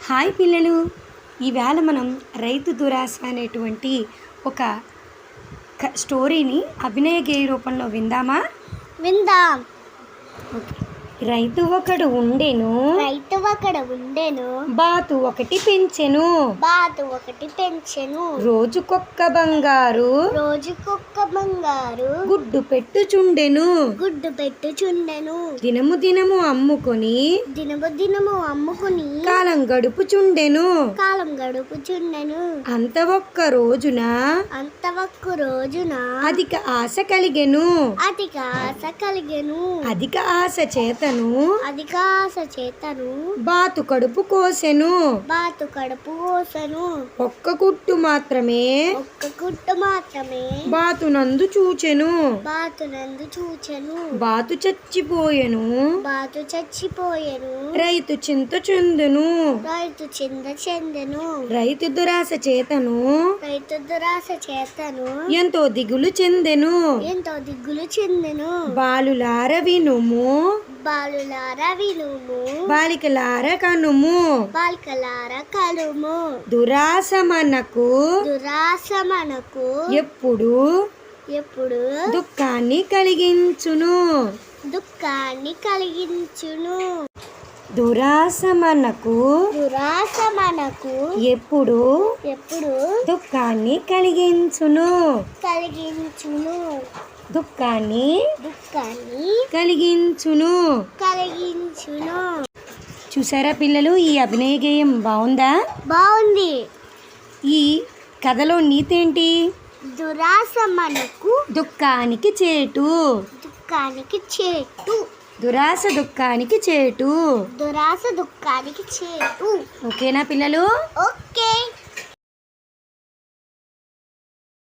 Hi పిల్లలు, ఈవేళ మనం రైతు దురాశ అనేటువంటి ఒక స్టోరీని అభినయ గేయ రూపంలో విందామా? విందాం. ఓకే. రైతు ఒకడు ఉండెను, బాతు ఒకటి పెంచెను, రోజుకొక్క బంగారు గుడ్డు పెట్టుచుండెను, దినము అమ్ముకొని కాలం గడుపుచుండెను. అంత ఒక్క రోజున అధిక ఆశ కలిగెను, అధిక ఆశ చేతను బాతు కడుపు కోసెను. ఒక్క కుట్టు మాత్రమే బాతునందు చూచెను, బాతు చచ్చిపోయెను, రైతు చింత చెందెను, రైతు దురాశ చేతను ఎంతో దిగులు చెందెను. బాలులార వినుము, బాలికలార కనుము, దురాశ మనకు ఎప్పుడు దుఃఖాన్ని కలిగించును. దురాశ మనకు ఎప్పుడు దుఃఖాన్ని కలిగించును. దుఃఖాన్ని కలిగించును. చూసారా పిల్లలు, ఈ అభినయ గేయం బాగుంది. ఈ కథలో నీతి ఏంటి? దురాశ మనకు దుఃఖానికి చేటు, దురాశ దుఃఖానికి చేటు. దురాశ దుఃఖానికి చేటు. ఓకేనా పిల్లలు? ఓకే.